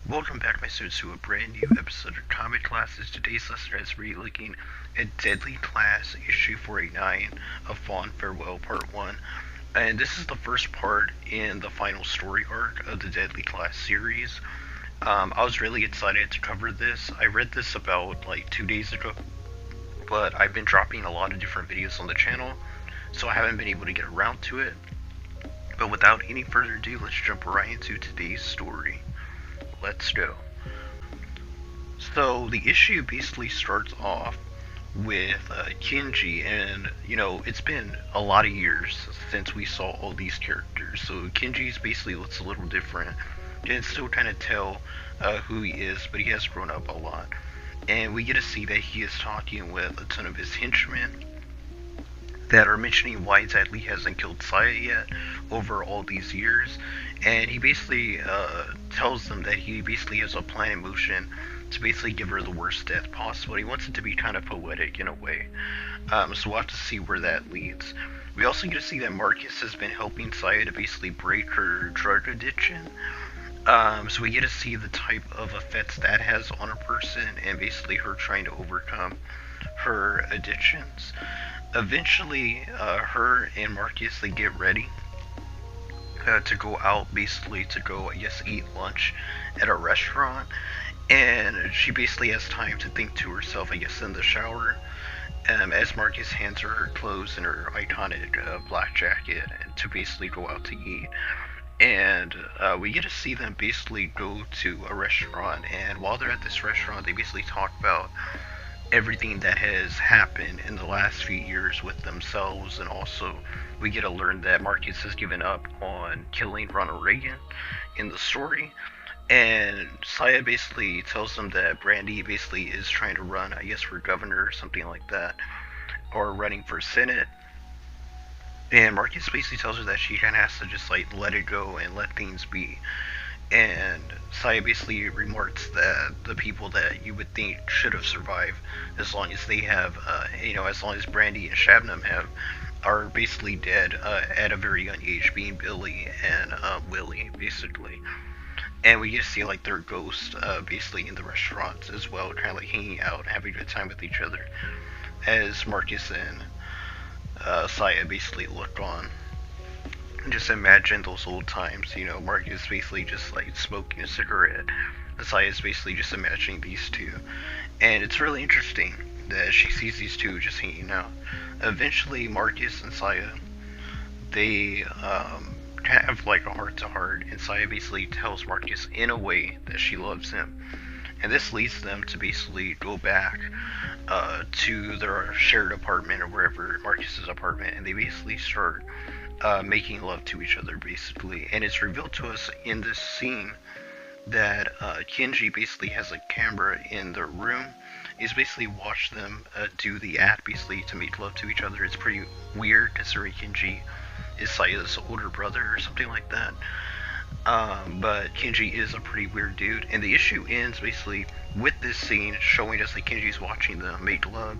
Welcome back, my students, to a brand new episode of Comic Classes. Today's lesson is re-looking at Deadly Class, issue 489 of Fond Farewell, part 1. And this is the first part in the final story arc of the Deadly Class series. I was really excited to cover this. I read this about, 2 days ago, but I've been dropping a lot of different videos on the channel, so I haven't been able to get around to it. But without any further ado, let's jump right into today's story. Let's go. So the issue basically starts off with Kinji, and it's been a lot of years since we saw all these characters. So Kinji's basically looks a little different. You can still kind of tell who he is, but he has grown up a lot. And we get to see that he is talking with a ton of his henchmen that are mentioning why Deadly hasn't killed Saya yet over all these years, and he basically tells them that he basically has a plan in motion to basically give her the worst death possible. He wants it to be kind of poetic in a way, so we'll have to see where that leads. We also get to see that Marcus has been helping Saya to basically break her drug addiction, so we get to see the type of effects that has on a person, and basically her trying to overcome her addictions. Eventually, her and Marcus, they get ready to go out, basically to go, I guess, eat lunch at a restaurant, and she basically has time to think to herself, I guess, in the shower, as Marcus hands her clothes and her iconic black jacket to basically go out to eat. And we get to see them basically go to a restaurant, and while they're at this restaurant, they basically talk about everything that has happened in the last few years with themselves, and also we get to learn that Marcus has given up on killing Ronald Reagan in the story, and Saya basically tells them that Brandy basically is trying to run, I guess, for governor or something like that, or running for Senate, and Marcus basically tells her that she kind of has to just let it go and let things be. And Saya basically remarks that the people that you would think should have survived, as long as they have, as long as Brandy and Shabnam have, are basically dead at a very young age, being Billy and Willie, basically. And we get to see their ghosts basically in the restaurants as well, kind of hanging out, having a good time with each other, as Marcus and Saya basically look on. Just imagine those old times, Marcus basically just smoking a cigarette. Saya's basically just imagining these two. And it's really interesting that she sees these two just hanging out. Eventually, Marcus and Saya, they have a heart to heart, and Saya basically tells Marcus in a way that she loves him. And this leads them to basically go back to their shared apartment, or wherever, Marcus's apartment, and they basically start making love to each other, basically. And it's revealed to us in this scene that Kinji basically has a camera in their room. He's basically watched them do the act, basically, to make love to each other. It's pretty weird, considering Kinji is Saya's older brother or something like that. But Kinji is a pretty weird dude, and the issue ends basically with this scene showing us that Kinji's watching them make love,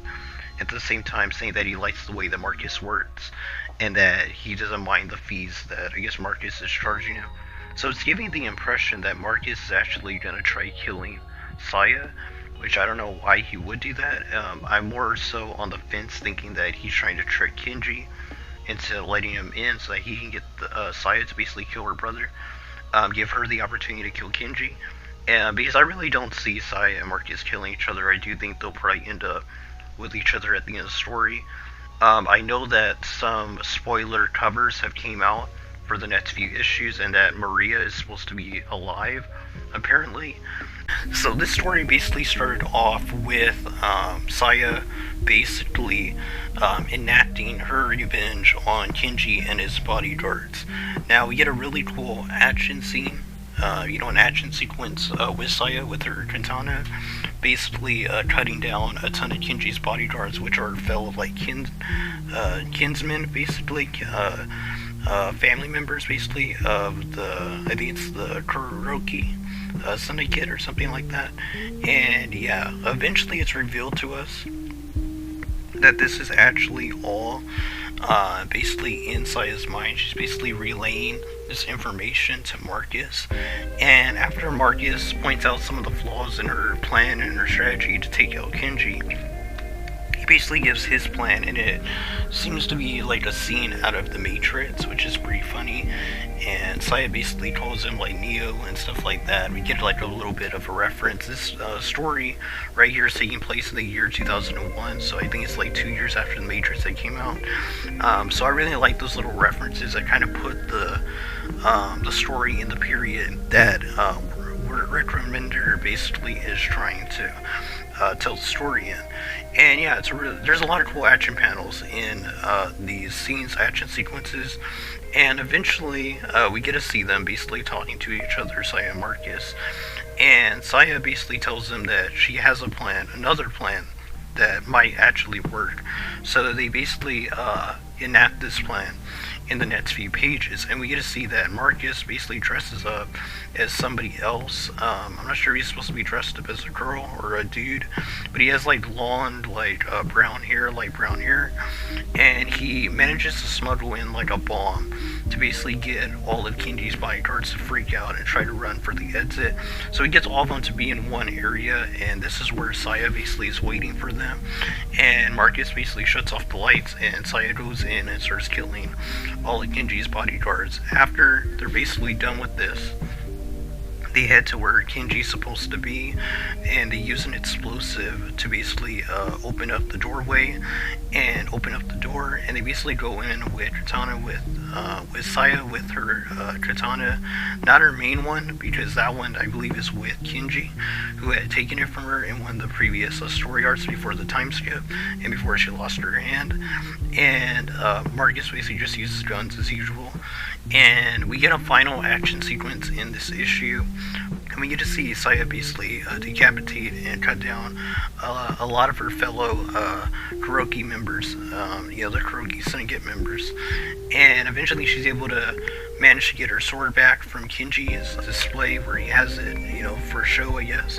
at the same time saying that he likes the way that Marcus works, and that he doesn't mind the fees that, I guess, Marcus is charging him. So it's giving the impression that Marcus is actually going to try killing Saya, which I don't know why he would do that. I'm more so on the fence, thinking that he's trying to trick Kinji into letting him in so that he can get Saya to basically kill her brother, give her the opportunity to kill Kinji. Because I really don't see Saya and Marcus killing each other. I do think they'll probably end up with each other at the end of the story. I know that some spoiler covers have came out for the next few issues, and that Maria is supposed to be alive, apparently. So this story basically started off with Saya basically enacting her revenge on Kinji and his bodyguards. Now we get a really cool action scene, an action sequence with Saya with her katana, basically cutting down a ton of Kinji's bodyguards, which are fellow kinsmen, basically, family members, basically, of I think it's the Kuroki Syndicate or something like that. And yeah, eventually it's revealed to us that this is actually all basically inside his mind. She's basically relaying this information to Marcus. And after Marcus points out some of the flaws in her plan and her strategy to take out Kenji, he basically gives his plan, and it seems to be like a scene out of The Matrix, which is pretty funny. And Saya basically calls him like Neo and stuff like that. We get like a little bit of a reference. This story right here is taking place in the year 2001, so I think it's like 2 years after The Matrix that came out. So I really like those little references that kind of put the story in the period that Rick Remender basically is trying to tell the story in. And yeah, there's a lot of cool action panels in these scenes, action sequences, and eventually we get to see them basically talking to each other, Saya and Marcus. And Saya basically tells them that she has a plan, another plan, that might actually work. So they basically enact this plan in the next few pages, and we get to see that Marcus basically dresses up as somebody else. I'm not sure he's supposed to be dressed up as a girl or a dude, but he has like long, like brown hair, and he manages to smuggle in like a bomb to basically get all of Kenji's bodyguards to freak out and try to run for the exit. So he gets all of them to be in one area, and this is where Saya basically is waiting for them. And Marcus basically shuts off the lights, and Saya goes in and starts killing all of Kenji's bodyguards. After they're basically done with this, they head to where Kenji's supposed to be, and they use an explosive to basically open up the doorway and open up the door. And they basically go in with Katana, with Saya with her Katana, not her main one, because that one I believe is with Kenji, who had taken it from her in one of the previous story arcs before the time skip and before she lost her hand. And Marcus basically just uses guns as usual. And we get a final action sequence in this issue, and we get to see Saya basically decapitate and cut down a lot of her fellow Kuroki members, the Kuroki Syndicate members. And eventually she's able to manage to get her sword back from Kenji's display where he has it, for show, I guess.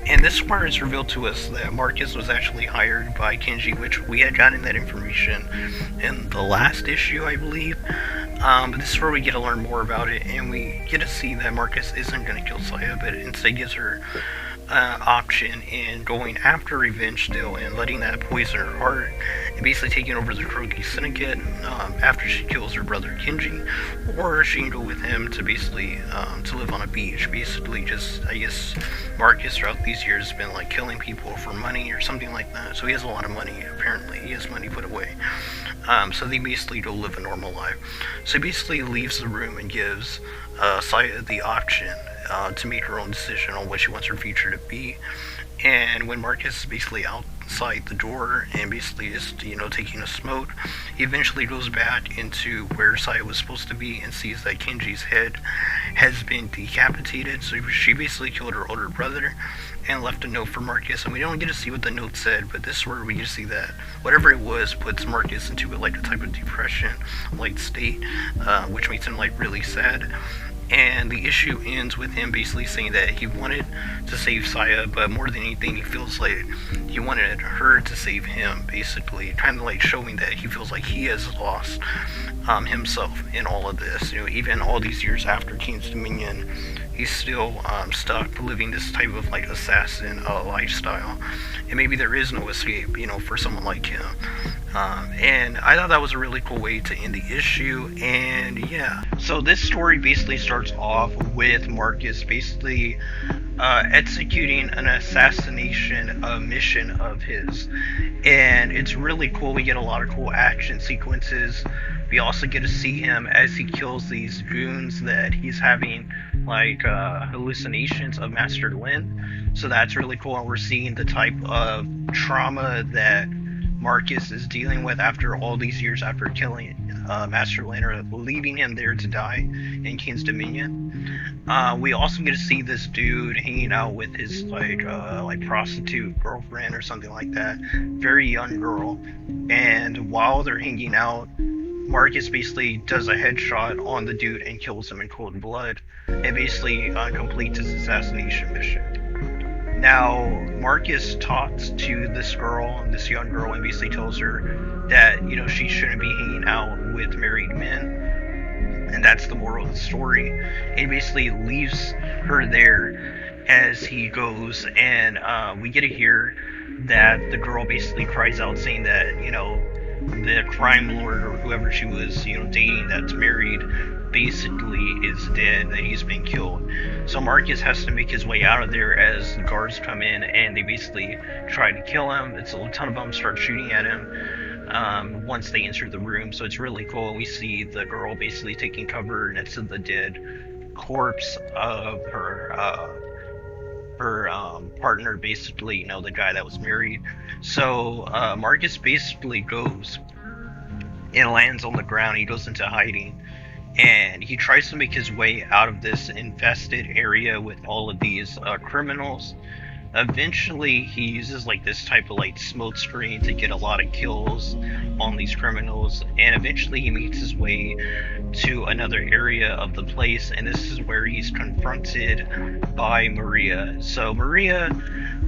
And this part is revealed to us that Marcus was actually hired by Kenji, which we had gotten that information in the last issue, I believe. But this is where we get to learn more about it, and we get to see that Marcus isn't going to kill Saya, but instead gives her option in going after revenge still and letting that poison her heart and basically taking over the Kuroki Syndicate after she kills her brother Kenji, or she can go with him to basically to live on a beach. Basically, just I guess Marcus throughout these years has been like killing people for money or something like that. So he has a lot of money. Apparently, he has money put away. So they basically go live a normal life. So he basically leaves the room and gives Saya the option to make her own decision on what she wants her future to be. And when Marcus is basically outside the door and basically is, taking a smoke, he eventually goes back into where Saya was supposed to be and sees that Kenji's head has been decapitated. So she basically killed her older brother and left a note for Marcus. And we don't get to see what the note said, but this is where we get to see that whatever it was puts Marcus into a type of depression like state, which makes him really sad. And the issue ends with him basically saying that he wanted to save Saya, but more than anything, he feels like he wanted her to save him, basically. Kind of showing that he feels like he has lost himself in all of this. Even all these years after King's Dominion, he's still stuck living this type of assassin lifestyle. And maybe there is no escape, for someone like him. And I thought that was a really cool way to end the issue. And yeah, so this story basically starts off with Marcus basically executing an assassination mission of his, and it's really cool. We get a lot of cool action sequences. We also get to see him as he kills these goons that he's having hallucinations of Master Lin. So that's really cool, and we're seeing the type of trauma that Marcus is dealing with after all these years after killing Master Lin, or leaving him there to die in King's Dominion. We also get to see this dude hanging out with his prostitute girlfriend or something like that, very young girl. And while they're hanging out, Marcus basically does a headshot on the dude and kills him in cold blood, and basically completes his assassination mission. Now, Marcus talks to this young girl, and basically tells her that, she shouldn't be hanging out with married men. And that's the moral of the story. And he basically leaves her there as he goes, and we get to hear that the girl basically cries out saying that, the crime lord or whoever she was, dating that's married basically is dead, that he's been killed. So Marcus has to make his way out of there as the guards come in and they basically try to kill him. It's a ton of them start shooting at him once they enter the room. So it's really cool. We see the girl basically taking cover next to the dead corpse of her partner, basically, the guy that was married. So Marcus basically goes and lands on the ground. He goes into hiding, and he tries to make his way out of this infested area with all of these criminals. Eventually, he uses this type of smoke screen to get a lot of kills on these criminals, and eventually he makes his way to another area of the place, and this is where he's confronted by Maria. So Maria,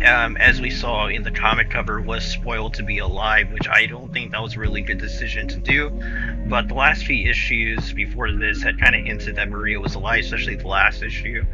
as we saw in the comic cover, was spoiled to be alive, which I don't think that was a really good decision to do. But the last few issues before this had kind of hinted that Maria was alive, especially the last issue.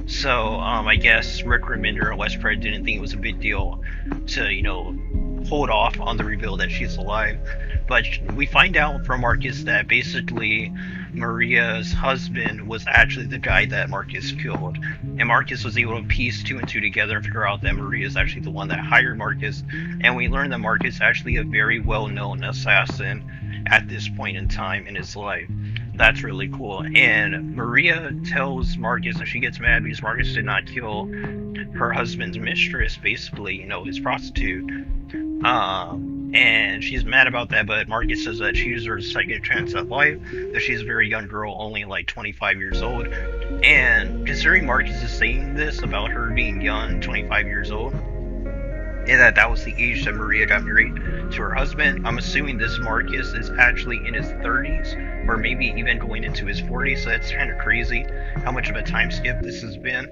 So I guess Rick Remender and Wes Craig didn't think it was a big deal to, hold off on the reveal that she's alive. But we find out from Marcus that basically Maria's husband was actually the guy that Marcus killed. And Marcus was able to piece two and two together and figure out that Maria is actually the one that hired Marcus. And we learn that Marcus is actually a very well-known assassin at this point in time in his life. That's really cool. And Maria tells Marcus, and she gets mad because Marcus did not kill her husband's mistress, basically, his prostitute. And she's mad about that, but Marcus says that she deserves a second chance at life, that she's a very young girl, only 25 years old. And considering Marcus is saying this about her being young, 25 years old, and that was the age that Maria got married to her husband, I'm assuming this Marcus is actually in his 30s, or maybe even going into his 40s, so that's kind of crazy how much of a time skip this has been.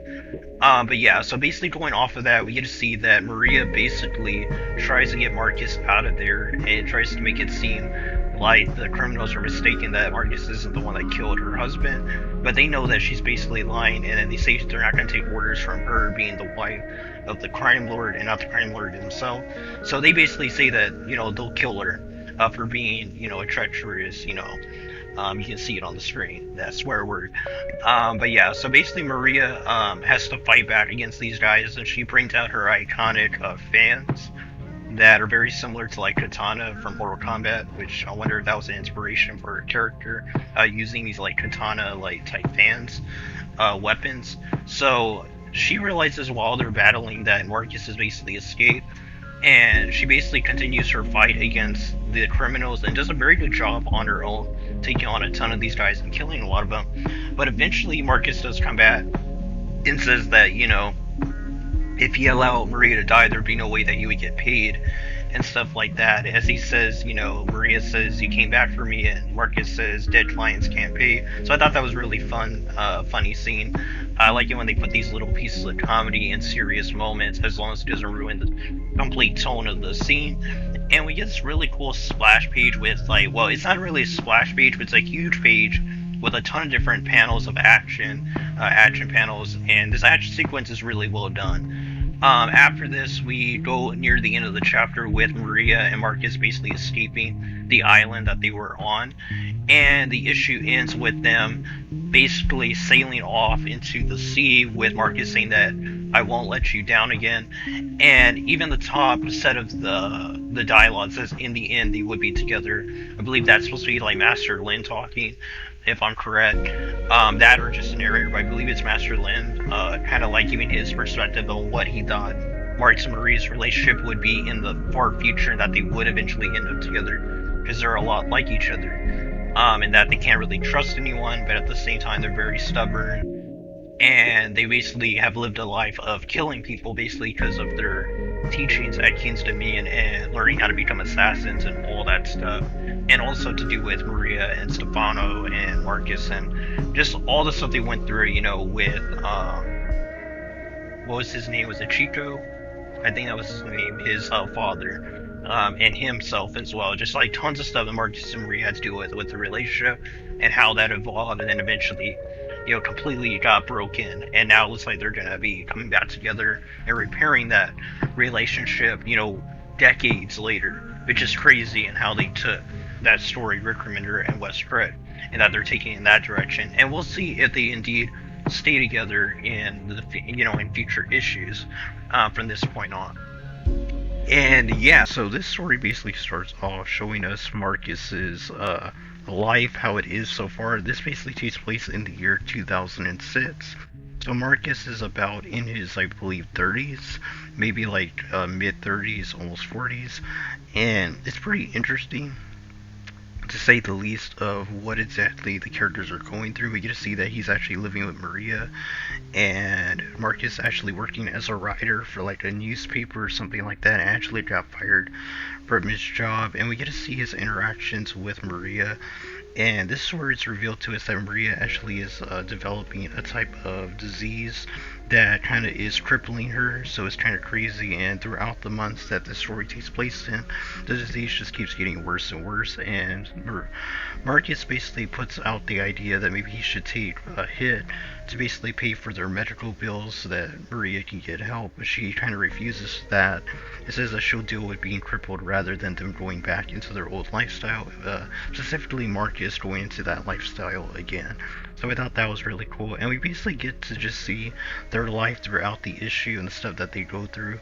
But yeah, so basically going off of that, we get to see that Maria basically tries to get Marcus out of there, and tries to make it seem like the criminals are mistaken that Marcus isn't the one that killed her husband, but they know that she's basically lying, and then they say they're not going to take orders from her being the wife of the crime lord and not the crime lord himself. So they basically say that, they'll kill her for being, a treacherous, you can see it on the screen, that swear word. But yeah, so basically Maria has to fight back against these guys, and she brings out her iconic fans that are very similar to Katana from Mortal Kombat, which I wonder if that was an inspiration for her character, using these katana type fans weapons. So she realizes while they're battling that Marcus has basically escaped, and she basically continues her fight against the criminals and does a very good job on her own, taking on a ton of these guys and killing a lot of them. But eventually Marcus does come back and says that, if he allowed Maria to die, there'd be no way that he would get paid and stuff like that. As he says, Maria says, "You came back for me," and Marcus says, "Dead clients can't pay." So I thought that was really funny scene. I like it when they put these little pieces of comedy in serious moments, as long as it doesn't ruin the complete tone of the scene. And we get this really cool splash page with it's not really a splash page, but it's a huge page with a ton of different panels of action panels, and this action sequence is really well done. After this, we go near the end of the chapter with Maria and Marcus basically escaping the island that they were on, and the issue ends with them basically sailing off into the sea, with Marcus saying that "I won't let you down again," and even the top set of the dialogue says "in the end they would be together." I believe that's supposed to be Master Lin talking, if I'm correct. That or just a narrator, but I believe it's Master Lin, kind of giving his perspective on what he thought Marcus and Maria's relationship would be in the far future, and that they would eventually end up together, because they're a lot like each other, and that they can't really trust anyone, but at the same time they're very stubborn, and they basically have lived a life of killing people, basically because of their teachings at King's Dominion and learning how to become assassins and all that stuff. And also to do with Maria and Stefano and Marcus and just all the stuff they went through, with, what was his name? Was it Chico? I think that was his name, his father. and himself as well. Just like tons of stuff that Marcus and Maria had to do with the relationship and how that evolved, and then eventually, completely got broken. And now it looks like they're gonna be coming back together and repairing that relationship, decades later, which is crazy. And how they took that story, Rick Remender and Wes Craig, and that they're taking in that direction. And we'll see if they indeed stay together in in future issues from this point on. And yeah, so this story basically starts off showing us Marcus's life, how it is so far. This basically takes place in the year 2006. So Marcus is about in his, I believe, 30s, maybe like mid 30s, almost 40s, and it's pretty interesting, to say the least, of what exactly the characters are going through. We get to see that he's actually living with Maria, and Marcus actually working as a writer for like a newspaper or something like that, and actually got fired from his job. And we get to see his interactions with Maria, and this is where it's revealed to us that Maria actually is developing a type of disease that kind of is crippling her, so it's kind of crazy. And throughout the months that the story takes place in, the disease just keeps getting worse and worse. And Marcus basically puts out the idea that maybe he should take a hit to basically pay for their medical bills so that Maria can get help, but she kind of refuses that. It says that she'll deal with being crippled rather than them going back into their old lifestyle, specifically Marcus going into that lifestyle again. So I thought that was really cool, and we basically get to just see their life throughout the issue and the stuff that they go through,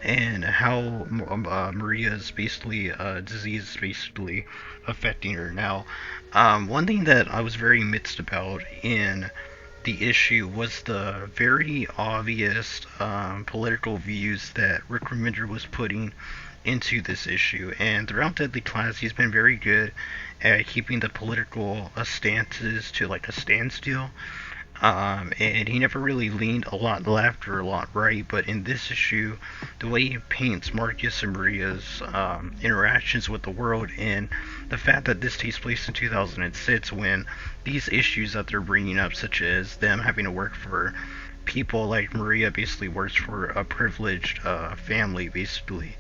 and how Maria's basically disease is basically affecting her. Now, one thing that I was very mixed about in the issue was the very obvious political views that Rick Remender was putting into this issue. And throughout Deadly Class, he's been very good at keeping the political stances to like a standstill. And he never really leaned a lot left or a lot right, but in this issue, the way he paints Marcus and Maria's interactions with the world, and the fact that this takes place in 2006, when these issues that they're bringing up, such as them having to work for people, like Maria basically works for a privileged family, basically,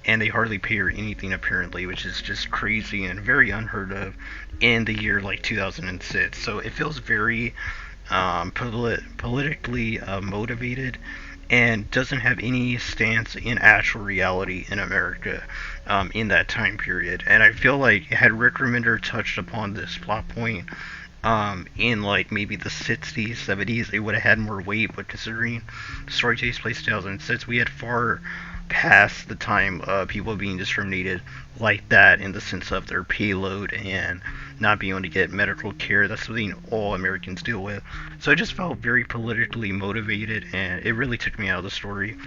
and they hardly pay her anything apparently, which is just crazy and very unheard of in the year like 2006. So it feels very politically motivated, and doesn't have any stance in actual reality in America in that time period. And I feel like had Rick Remender touched upon this plot point in like maybe the 60s, 70s, it would have had more weight. But considering the story takes place in 2006, we had far past the time of people being discriminated like that in the sense of their payload and not being able to get medical care. That's something all Americans deal with. So I just felt very politically motivated, and it really took me out of the story.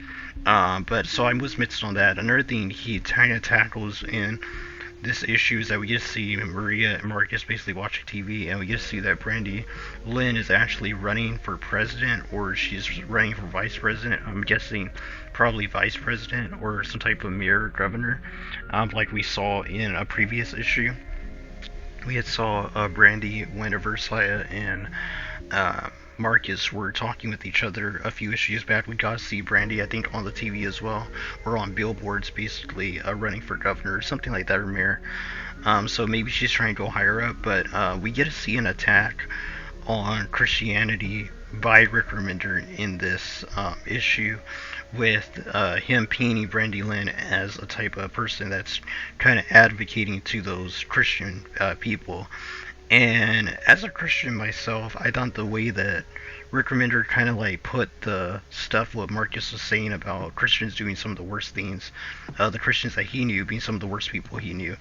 But so I was mixed on that. Another thing he kind of tackles in this issue is that we get to see Maria and Marcus basically watching TV, and we get to see that Brandy Lynn is actually running for president, or she's running for vice president. I'm guessing probably vice president or some type of mayor, governor, like we saw in a previous issue. We had saw Brandy, Wanda Versailles, and Marcus were talking with each other a few issues back. We got to see Brandy, I think, on the TV as well, or on billboards, basically running for governor or something like that, or mayor. So maybe she's trying to go higher up, but we get to see an attack on Christianity by Rick Remender in this issue, with him painting Brandy Lynn as a type of person that's kind of advocating to those Christian people. And as a Christian myself, I thought the way that Rick Remender kind of like put the stuff what Marcus was saying about Christians doing some of the worst things, the Christians that he knew being some of the worst people he knew,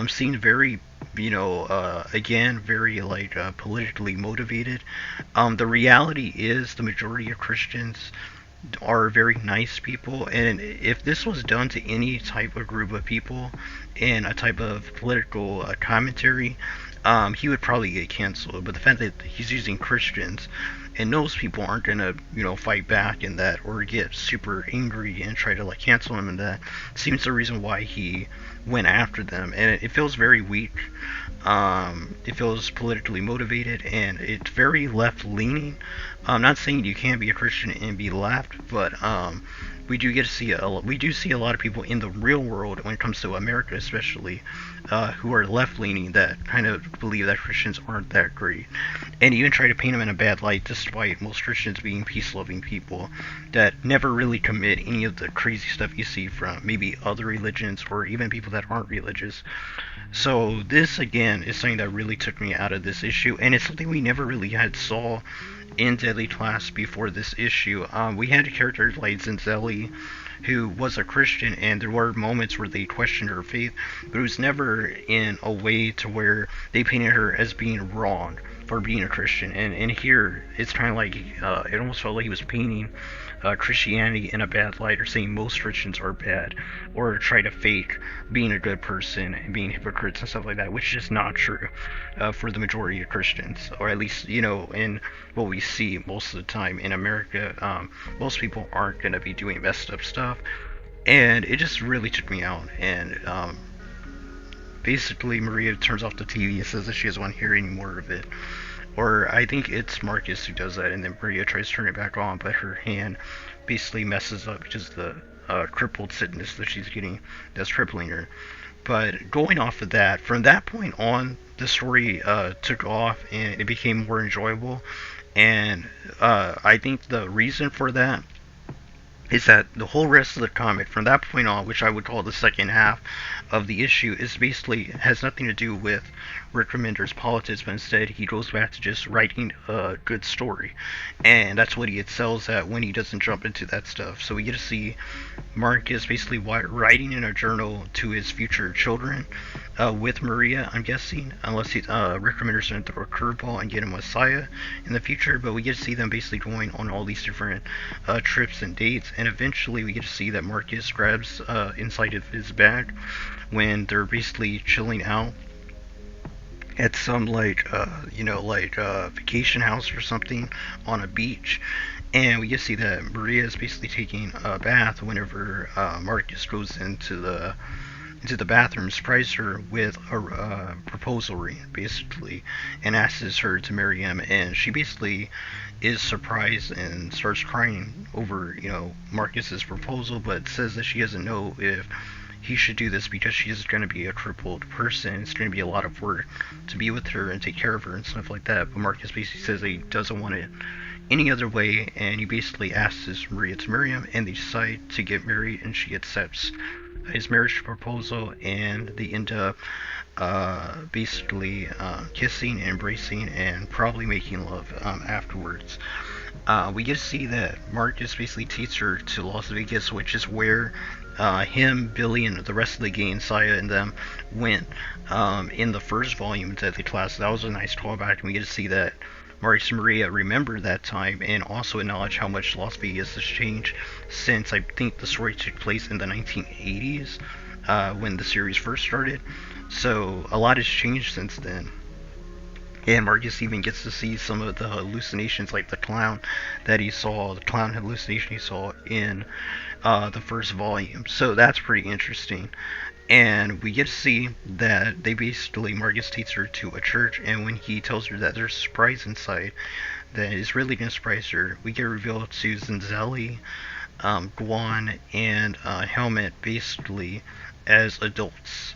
seemed very, again, very like politically motivated. The reality is the majority of Christians are very nice people, and if this was done to any type of group of people in a type of political commentary, he would probably get canceled. But the fact that he's using Christians, and those people aren't gonna, fight back in that or get super angry and try to like cancel him, and that seems the reason why he went after them. And it feels very weak. It feels politically motivated, and it's very left leaning. I'm not saying you can't be a Christian and be left, but we do get to see we do see a lot of people in the real world when it comes to America, especially, who are left leaning that kind of believe that Christians aren't that great, and even try to paint them in a bad light, despite most Christians being peace loving people that never really commit any of the crazy stuff you see from maybe other religions or even people that aren't religious. So this again is something that really took me out of this issue, and it's something we never really had saw in Deadly Class before this issue. We had characters like Zinzelli, who was a Christian, and there were moments where they questioned her faith, but it was never in a way to where they painted her as being wrong for being a Christian. And here, it's kind of like, it almost felt like he was painting Christianity in a bad light, or saying most Christians are bad, or try to fake being a good person and being hypocrites and stuff like that, which is just not true for the majority of Christians, or at least, in what we see most of the time in America. Most people aren't going to be doing messed up stuff, and it just really took me out. And basically, Maria turns off the TV and says that she doesn't want to hear any more of it. Or I think it's Marcus who does that, and then Maria tries to turn it back on, but her hand basically messes up just the crippled sickness that she's getting that's crippling her. But going off of that, from that point on, the story took off and it became more enjoyable. And I think the reason for that is that the whole rest of the comic from that point on, which I would call the second half of the issue, is basically has nothing to do with Rick Remender's politics, but instead he goes back to just writing a good story, and that's what he excels at when he doesn't jump into that stuff. So we get to see Marcus basically writing in a journal to his future children, with Maria, I'm guessing, unless Rick Remender's going to throw a curveball and get a Messiah in the future. But we get to see them basically going on all these different trips and dates, and eventually we get to see that Marcus grabs inside of his bag when they're basically chilling out at some vacation house or something on a beach. And we get to see that Maria is basically taking a bath whenever Marcus goes into the bathroom, surprises her with a proposal ring, basically, and asks her to marry him. And she basically is surprised and starts crying over, Marcus's proposal, but says that she doesn't know if he should do this because she's going to be a crippled person. It's going to be a lot of work to be with her and take care of her and stuff like that. But Marcus basically says he doesn't want it any other way, and he basically asks Maria to marry him, and they decide to get married, and she accepts his marriage proposal, and they end up basically kissing, embracing, and probably making love afterwards. We get to see that Marcus basically takes her to Las Vegas, which is where him, Billy, and the rest of the gang, Saya and them, went in the first volume of Deadly Class. That was a nice callback, and we get to see that Marcus and Maria remember that time and also acknowledge how much Las Vegas has changed since, I think, the story took place in the 1980s when the series first started. So a lot has changed since then. And Marcus even gets to see some of the hallucinations, like the clown hallucination he saw in the first volume. So that's pretty interesting. And we get to see that Marcus takes her to a church, and when he tells her that there's a surprise inside that is really going to surprise her, we get revealed to Zinzelli, Guan, and Helmet basically as adults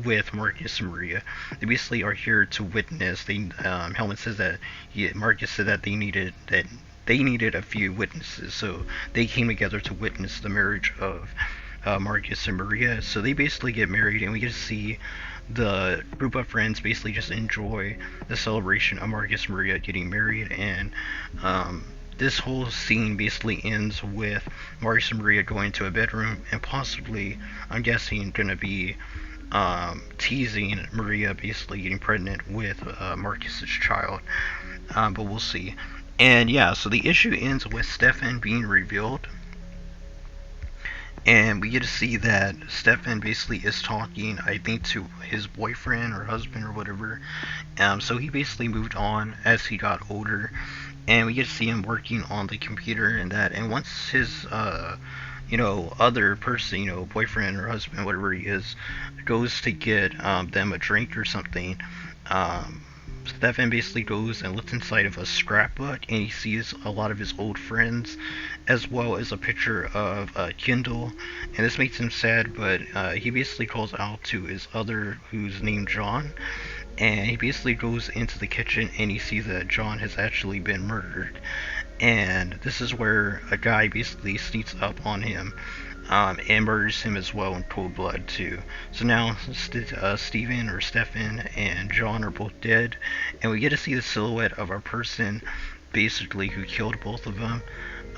with Marcus and Maria. They basically are here to witness. Helmet says that Marcus said that they needed a few witnesses, so they came together to witness the marriage of Marcus and Maria. So they basically get married, and we get to see the group of friends basically just enjoy the celebration of Marcus and Maria getting married. And this whole scene basically ends with Marcus and Maria going to a bedroom and possibly, I'm guessing, going to be teasing Maria basically getting pregnant with Marcus's child. But we'll see. And yeah, so the issue ends with Stefan being revealed. And we get to see that Stefan basically is talking, I think, to his boyfriend or husband or whatever. So he basically moved on as he got older. And we get to see him working on the computer and that. And once his, other person, boyfriend or husband, whatever he is, goes to get them a drink or something, Stefan basically goes and looks inside of a scrapbook and he sees a lot of his old friends as well as a picture of Kindle, and this makes him sad, but he basically calls out to his other, who's named John, and he basically goes into the kitchen and he sees that John has actually been murdered. And this is where a guy basically sneaks up on him and murders him as well in cold blood too. So now Steven or Stefan and John are both dead, and we get to see the silhouette of our person basically who killed both of them.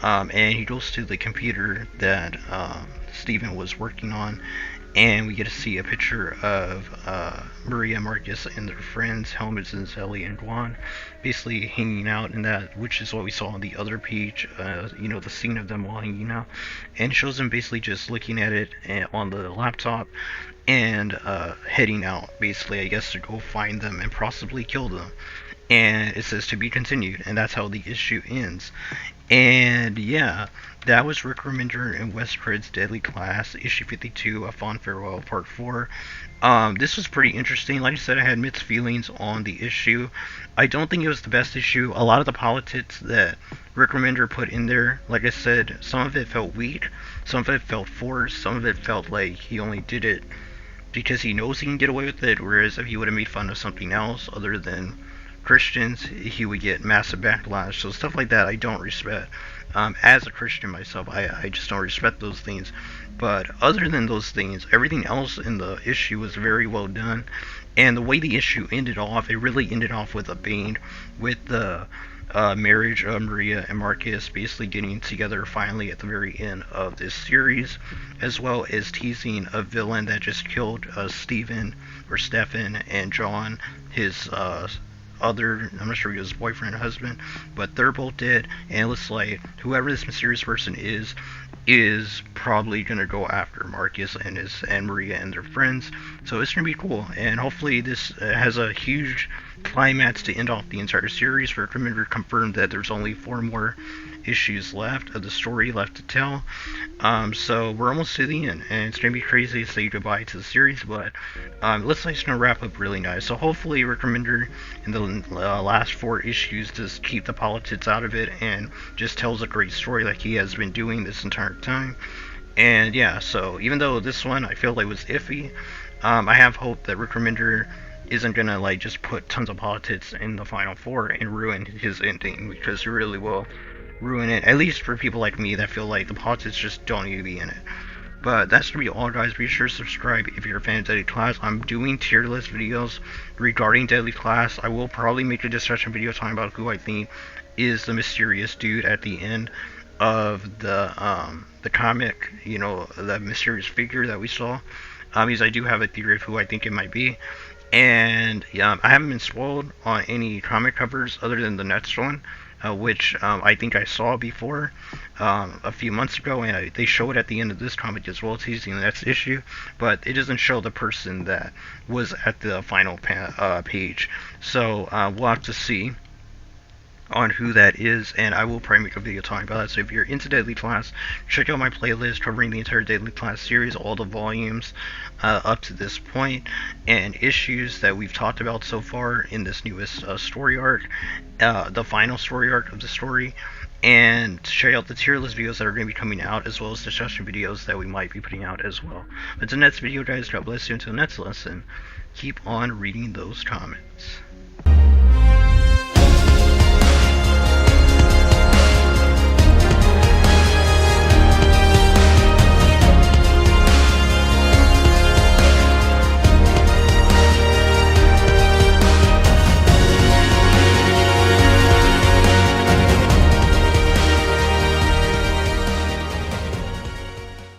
And he goes to the computer that Steven was working on, and we get to see a picture of Maria, Marcus, and their friends, Helmut, Zinzelli, and Guan, basically hanging out in that, which is what we saw on the other page, the scene of them while hanging out, and shows them basically just looking at it on the laptop and heading out, basically, I guess, to go find them and possibly kill them. And it says to be continued, and that's how the issue ends. And yeah, that was Rick Remender and Wes Craig's Deadly Class, issue 52, A Fond Farewell, part 4. This was pretty interesting. Like I said, I had mixed feelings on the issue. I don't think it was the best issue. A lot of the politics that Rick Remender put in there, like I said, some of it felt weak, some of it felt forced, some of it felt like he only did it because he knows he can get away with it, whereas if he would have made fun of something else other than Christians, he would get massive backlash. So stuff like that I don't respect. As a Christian myself, I just don't respect those things. But other than those things, everything else in the issue was very well done. And the way the issue ended off, it really ended off with a bang, with the marriage of Maria and Marcus basically getting together finally at the very end of this series, as well as teasing a villain that just killed Stefan and John, his other, I'm not sure if it was boyfriend or husband, but they're both dead, and it looks like whoever this mysterious person is probably gonna go after Marcus and Maria and their friends. So it's gonna be cool, and hopefully this has a huge climax to end off the entire series. Rick Remender confirmed that there's only 4 more issues left of the story left to tell. So we're almost to the end, and it's gonna be crazy to say goodbye to the series, but looks like it's gonna wrap up really nice. So hopefully Rick Remender in the last 4 issues just keep the politics out of it and just tells a great story like he has been doing this entire time. And yeah, so even though this one I feel like was iffy, I have hope that Rick Remender isn't gonna like just put tons of politics in the final 4 and ruin his ending, because he really will ruin it, at least for people like me that feel like the politics just don't need to be in it. But that's gonna be all, guys. Be sure to subscribe if you're a fan of Deadly Class. I'm doing tier list videos regarding Deadly Class. I will probably make a discussion video talking about who I think is the mysterious dude at the end of the comic, the mysterious figure that we saw. Because I do have a theory of who I think it might be. And yeah, I haven't been spoiled on any comic covers other than the next one, which I think I saw before a few months ago, and they show it at the end of this comic as well, teasing the next issue, but it doesn't show the person that was at the final page. So we'll have to see on who that is, and I will probably make a video talking about that. So if you're into Deadly Class, check out my playlist covering the entire Deadly Class series, all the volumes up to this point, and issues that we've talked about so far in this newest story arc, the final story arc of the story, and check out the tier list videos that are going to be coming out, as well as discussion videos that we might be putting out as well. But until next video, guys, God bless you. Until next lesson, keep on reading those comments.